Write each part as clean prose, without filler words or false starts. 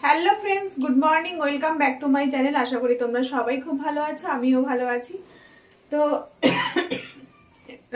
Hello friends, good morning, welcome back to my channel. আশা করি তোমরা সবাই খুব ভালো আছো, আমিও ভালো আছি। তো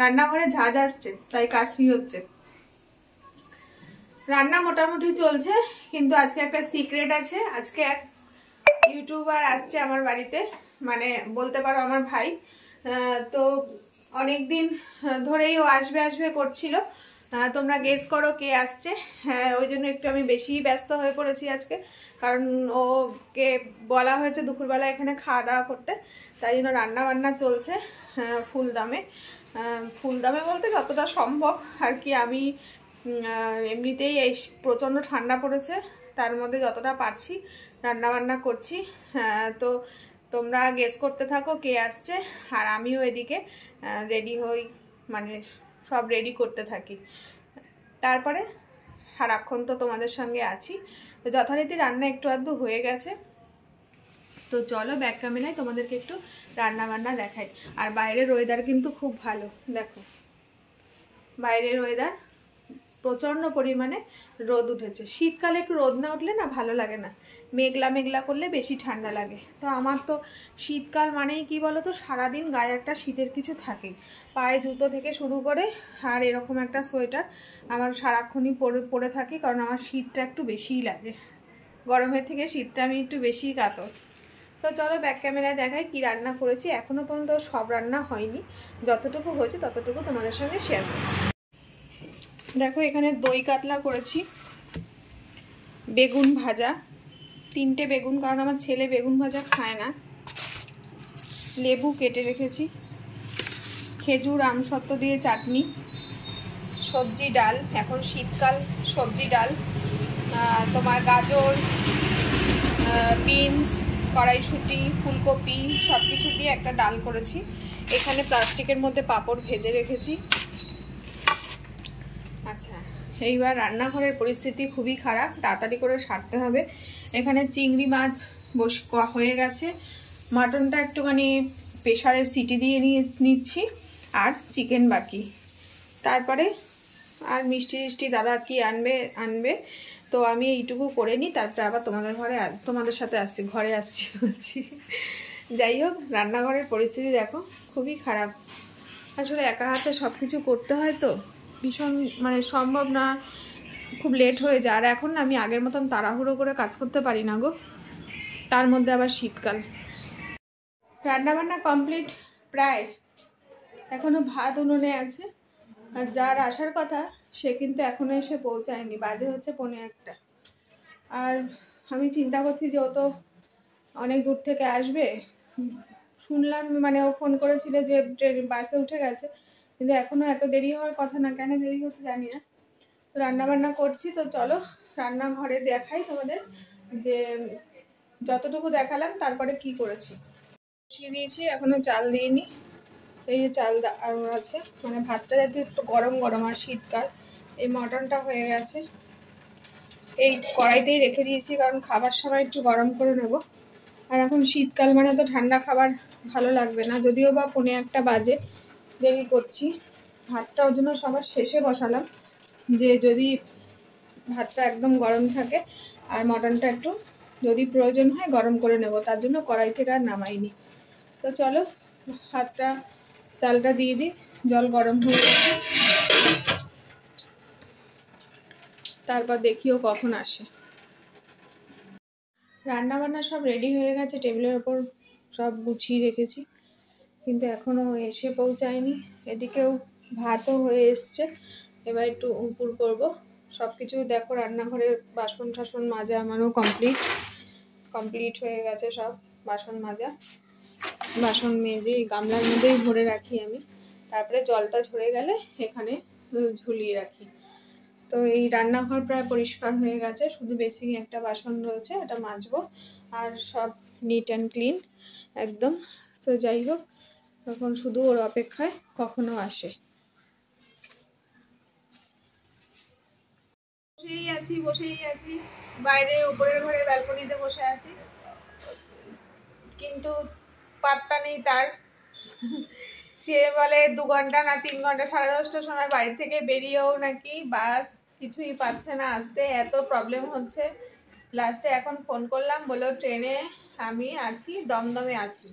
রান্নাঘরে ঝাঁজ আসছে, তাই কাশি হচ্ছে। রান্না মোটামুটি চলছে, কিন্তু আজকে একটা সিক্রেট আছে। আজকে এক ইউটিউবার আসছে আমার বাড়িতে, মানে বলতে পারো আমার ভাই। তো অনেকদিন ধরেই ও আসবে আসবে করছিল। তোমরা গেস করো কে আসছে। হ্যাঁ, ওই জন্য একটু আমি বেশি ব্যস্ত হয়ে পড়েছি আজকে, কারণ ওকে বলা হয়েছে দুপুরবেলা এখানে খাওয়া দাওয়া করতে। তাই জন্য রান্না বান্না চলছে ফুল দামে। ফুল দামে বলতে যতটা সম্ভব আর কি। আমি এমনিতেই এই প্রচণ্ড ঠান্ডা পড়েছে, তার মধ্যে যতটা পারছি রান্না বান্না করছি। তো তোমরা গেস করতে থাকো কে আসছে, আর আমিও এদিকে রেডি হই, মানে সব রেডি করতে থাকি। তারপরে সারাক্ষণ তো তোমাদের সঙ্গে আছি। তো যথারীতি রান্না একটু আধটু হয়ে গেছে। তো চলো ব্যাক ক্যামেরায় তোমাদেরকে একটু রান্না বান্না দেখাই। আর বাইরের ওয়েদার কিন্তু খুব ভালো, দেখো বাইরের ওয়েদার প্রচণ্ড পরিমাণে রোদ উঠেছে। শীতকালে একটু রোদ না উঠলে না ভালো লাগে না, মেঘলা মেঘলা করলে বেশি ঠান্ডা লাগে। তো আমার তো শীতকাল মানেই কি বলো তো, সারাদিন গায়ে একটা শীতের কিছু থাকেই, পায়ে জুতো থেকে শুরু করে আর এরকম একটা সোয়েটার আমার সারাক্ষণই পরে থাকি, কারণ আমার শীতটা একটু বেশিই লাগে। গরমের থেকে শীতটা আমি একটু বেশিই কাতর। তো চলো ব্যাক ক্যামেরায় দেখাই কি রান্না করেছি। এখনও পর্যন্ত সব রান্না হয়নি, যতটুকু হয়েছে ততটুকু তোমাদের সঙ্গে শেয়ার করছি। দেখো এখানে দই কাতলা করেছি, বেগুন ভাজা, 3টে বেগুন, কারণ আমার ছেলে বেগুন ভাজা খায় না। লেবু কেটে রেখেছি, খেজুর আমসত্ত্ব দিয়ে চাটনি, সবজি ডাল, এখন শীতকাল সবজি ডাল, তোমার গাজর, বিনস, কড়াইশুঁটি, ফুলকপি সব কিছু দিয়ে একটা ডাল করেছি। এখানে প্লাস্টিকের মধ্যে পাঁপড় ভেজে রেখেছি। আচ্ছা, এইবার রান্নাঘরের পরিস্থিতি খুবই খারাপ, তাড়াতাড়ি করে সারতে হবে। এখানে চিংড়ি মাছ হয়ে গেছে, মাটনটা একটুখানি প্রেশারের সিটি দিয়ে নিচ্ছি, আর চিকেন বাকি। তারপরে আর মিষ্টি দাদা কি আনবে। তো আমি এইটুকু করে নিই, তারপরে আবার তোমাদের সাথে আসছি, ঘরে আসছি বলছি। যাই হোক, রান্নাঘরের পরিস্থিতি দেখো খুবই খারাপ। আসলে একা হাতে সব কিছু করতে হয়, তো ভীষণ মানে সম্ভব না, খুব লেট হয়ে যায়। আর এখন আমি আগের মতন তাড়াহুড়ো করে কাজ করতে পারি না গো, তার মধ্যে আবার শীতকাল। রান্নাবান্না কমপ্লিট প্রায়, এখনো ভাত উনুনে আছে। আর যার আসার কথা সে কিন্তু এখনো এসে পৌঁছায়নি, বাজে হচ্ছে 1:45। আর আমি চিন্তা করছি যে ও তো অনেক দূর থেকে আসবে, শুনলাম মানে ও ফোন করেছিল যে বাসে উঠে গেছে, কিন্তু এখনো এত দেরি হওয়ার কথা না, কেন দেরি হচ্ছে জানি না। তো রান্নাবান্না করছি, তো চলো রান্নাঘরে দেখাই তোমাদের, যে যতটুকু দেখালাম তারপরে কি করেছি। বসিয়ে দিয়েছি, এখনো চাল দিইনি। এই যে চাল আরও আছে, মানে ভাতটা যাতে একটু গরম গরম, আর শীতকাল এই মটনটা হয়ে গেছে, এই কড়াইতেই রেখে দিয়েছি, কারণ খাবার সময় একটু গরম করে নেব। আর এখন শীতকাল মানে তো ঠান্ডা খাবার ভালো লাগবে না, যদিও বা 1:45 বাজে, দেরি করছি। ভাতটা ওর জন্য সবার শেষে বসালাম, যে যদি ভাতটা একদম গরম থাকে, আর মটনটা একটু যদি প্রয়োজন হয় গরম করে নেব, তার জন্য কড়াই থেকে আর নামাইনি। তো চলো চালটা দিয়ে দিই, জল গরম হয়ে গেছে, তারপর দেখিও কখন আসে। রান্না বান্না সব রেডি হয়ে গেছে, টেবিলের ওপর সব গুছিয়ে রেখেছি, কিন্তু এখনও এসে পৌঁছায়নি। এদিকেও ভাতও হয়ে এসছে, এবার একটু উপুর করব। সব কিছু দেখো, রান্নাঘরের বাসন টাসন মাজা আমারও কমপ্লিট হয়ে গেছে, সব বাসন মাজা, বাসন মেজে গামলার মধ্যেই ভরে রাখি আমি, তারপরে জলটা ঝরে গেলে এখানে ঝুলিয়ে রাখি। তো এই রান্নাঘর প্রায় পরিষ্কার হয়ে গেছে, শুধু বেসিং একটা বাসন রয়েছে, এটা মাজবো, আর সব নিট অ্যান্ড ক্লিন একদম। তো যাই হোক, তখন শুধু ওর অপেক্ষায় কখনো আসে। বসেই আছি বাইরে, উপরের ঘরে ব্যালকনিতে বসে আছি, কিন্তু পাত্তা নেই তার। সে বলে 2 ঘন্টা না 3 ঘন্টা, 10:30টার সময় বাড়ি থেকে বেরিয়েও নাকি বাস কিছুই পাচ্ছে না আসতে, এত প্রবলেম হচ্ছে। লাস্টে এখন ফোন করলাম, বললো ট্রেনে আমি আছি, দমদমে আছি।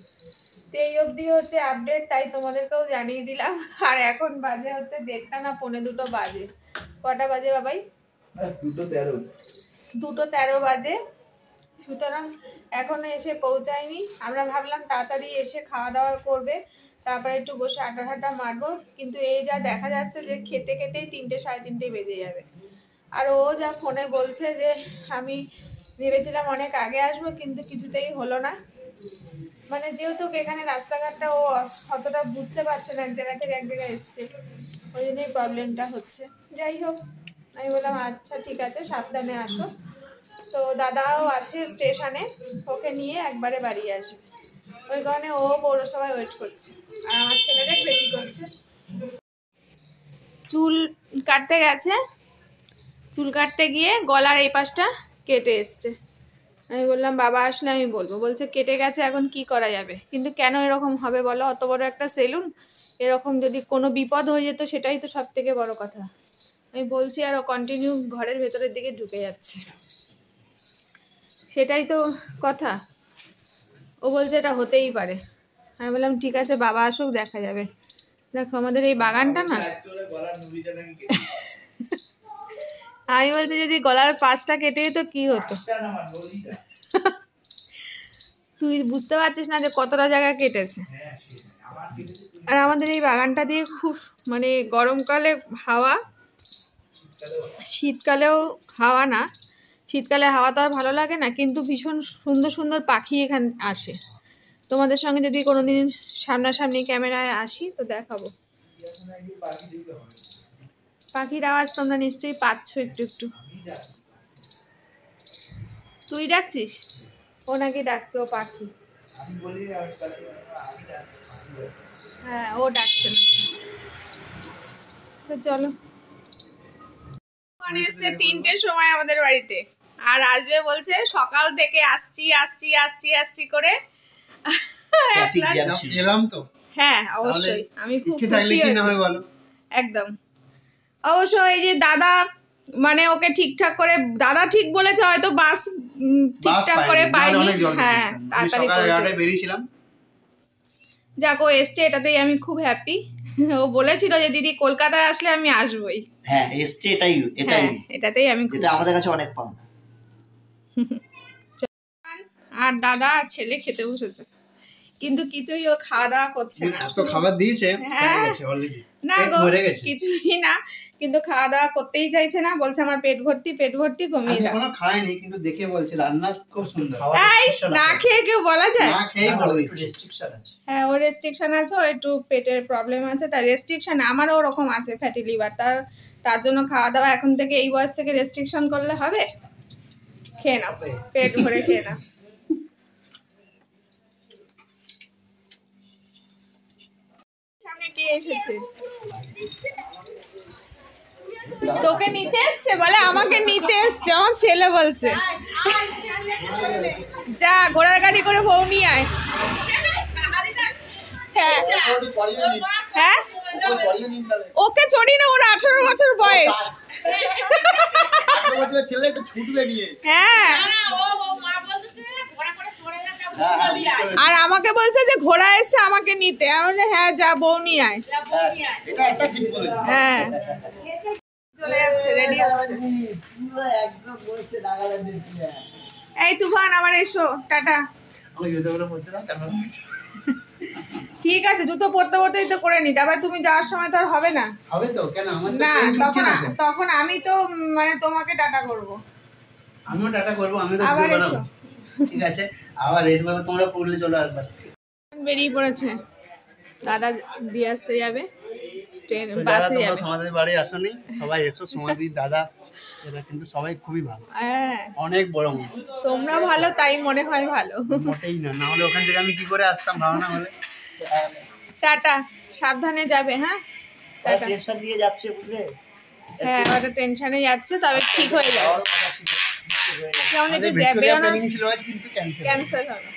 তো এই অবধি হচ্ছে আপডেট, তাই তোমাদেরকেও জানিয়ে দিলাম। আর এখন বাজে হচ্ছে 1:30 না 2:45 বাজে। কটা বাজে বাবাই? 2:13। 2:13 বাজে। সুতরাং এখনো এসে পৌঁছায়নি। আমরা ভাবলাম তাড়াতাড়ি এসে খাওয়া দাওয়া করবে, তারপরে একটু বসে আড্ডা ঠাড্ডা মারবো, কিন্তু এই যা দেখা যাচ্ছে যে খেতে খেতেই 3টে 3:30 বেজে যাবে। আর ও যা ফোনে বলছে যে আমি ভেবেছিলাম অনেক আগে আসবো, কিন্তু কিছুতেই হলো না। মানে যেহেতু এখানে রাস্তাঘাটটা ও অতটা বুঝতে পারছে না, এক জায়গা থেকে এক জায়গায় এসছে, ওই জন্যই প্রবলেমটা হচ্ছে। যাই হোক, আমি বললাম আচ্ছা ঠিক আছে, সাবধানে আসো। তো দাদাও আছে স্টেশনে, ওকে নিয়ে একবারে বাড়ি আসবে। ওই কারণে ও পৌরসভায় ওয়েট করছে, আর আমার ছেলেটা রেডি করছে। চুল কাটতে গেছে, চুল কাটতে গিয়ে গলার এই পাশটা কেটে এসছে। আমি বললাম বাবা আসলে আমি বলবো। বলছে কেটে গেছে, এখন কি করা যাবে। কিন্তু কেন এরকম হবে বলো? অত বড় একটা সেলুন, এরকম যদি কোনো বিপদ হয়ে যেত সেটাই তো সব থেকে বড় কথা। আমি বলছি, আর ও কন্টিনিউ ঘরের ভেতরের দিকে ঢুকে যাচ্ছে, সেটাই তো কথা। ও বলছে এটা হতেই পারে। আমি বললাম ঠিক আছে, বাবা আসুক, দেখা যাবে। দেখো আমাদের এই বাগানটা না, আমি বলছি যদি গলার পাশটা কেটে যেত কি হতো। তুই বুঝতে পারছিস না যে কতটা জায়গা কেটেছে। আর আমাদের এই বাগানটা দিয়ে খুব মানে গরমকালে হাওয়া, শীতকালেও হাওয়া না, শীতকালে হাওয়া তো আর ভালো লাগে না, কিন্তু ভীষণ সুন্দর সুন্দর পাখি এখানে আসে। তোমাদের সঙ্গে যদি কোনোদিন সামনাসামনি ক্যামেরায় আসি তো দেখাবো। পাখির আওয়াজ তোমরা নিশ্চয়ই পাচ্ছ একটু একটু। তুই ডাকছিস? ও নাকি ডাকছে, ও পাখি। হ্যাঁ, ও ডাকছে না। তো চলো, এসছে 3টের সময় আমাদের বাড়িতে, আর আসবে বলছে সকাল থেকে আসছি আসছি আসছি আসছি করে। এলাম তো। হ্যাঁ অবশ্যই, আমি খুব খুশি হয়েছি একদম। অবশ্য এই যে দাদা মানে ওকে ঠিকঠাক করে, দাদা ঠিক বলেছে, হয়তো বাস ঠিকঠাক করে পাইনি। হ্যাঁ, তাড়াতাড়ি বেরিয়েছিলাম। যাক, ও এসছে, এটাতেই আমি খুব হ্যাপি। ও বলেছিল যে দিদি কলকাতায় আসলে আমি আসবই। হ্যাঁ, এসছে, এটাতেই আমি খুশি। আমাদের কাছে অনেক পাওনা। আর দাদা আর ছেলে খেতে বসেছে, কিন্তু কিছুই ও খাওয়া দাওয়া করছে না। এত খাবার দিয়েছে, না গো, কিছুই না, কিন্তু খাওয়া দাওয়া করতেই চাইছে না। বলছে আমার পেট ভর্তি, পেট ভর্তি, কমিয়ে দাও। এখনো খায়নি, কিন্তু দেখে বলছে রান্না খুব সুন্দর। এই না খেয়ে কেউ বলা যায়? না খেয়ে বলে দিচ্ছে, রেস্ট্রিকশন আছে। হ্যাঁ, ওর রেস্ট্রিকশন আছে, ওর একটু পেটের প্রবলেম আছে, তার রেস্ট্রিকশন। আমারও ওরকম আছে, ফ্যাটি লিভার। তার জন্য খাওয়া দাওয়া এখন থেকে, এই বয়স থেকে রেস্ট্রিকশন করলে হবে? খেয়ে নাও, পেট ভরে খেয়ে নাও। সামনে কে এসেছে? তোকে নিতে এসছে? বলে আমাকে নিতে এসছে, আমার ছেলে বলছে। যা, ঘোড়ার গাড়ি করে বউ নিয়ে আয়। হ্যাঁ, ওকে চড়ি না, ওর 18 বছর বয়স। হ্যাঁ, আর আমাকে বলছে যে ঘোড়া এসে আমাকে নিতে। আমি হ্যাঁ, যা, বউ নিয়ে আয়। হ্যাঁ, চলে যাচ্ছে, রেডি হচ্ছে। এই তুফান, আবার এসো, টাটা। ঠিক আছে, জুতো পরতে পরতেই তো করে নিতে, আবার তুমি যাওয়ার সময় তো আর হবে না। হবে তো, কেন? না, তখন আমি তো মানে তোমাকে টাটা করব। আমিও টাটা করব, আমি তো আবার এসো। ঠিক আছে, আবার এসো, তোমরা পড়লে চলো একবার। বেরিয়ে পড়েছে, দাদা দিয়ে আসতে যাবে, ট্রেন বাসে যাবে। সমাজের বাড়ি আসনি, সবাই এসো। সমাধি দাদা এরা কিন্তু সবাই খুবই ভালো। হ্যাঁ, অনেক বড় মন। তোমরা ভালো, তাই মনে হয় ভালো। মোটেই না, না হলে ওখান থেকে আমি কি করে আসতাম, ভাবনা হলে। টাটা, সাবধানে যাবে। হ্যাঁ, টাটা। টেনশন দিয়ে যাচ্ছে, বুঝলে? হ্যাঁ, ওটা টেনশনে যাচ্ছে, তবে ঠিক হয়ে যাবে। আমাদের যে বেরোনো ছিল কিন্তু ক্যান্সেল হলো।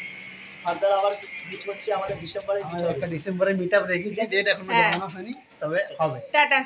ফাদার আবার মিট হচ্ছে আমাদের ডিসেম্বরে। একটা ডিসেম্বরে মিটআপ রেখেছি, ডেট এখনো জানানো হয়নি, তবে হবে। টাটা।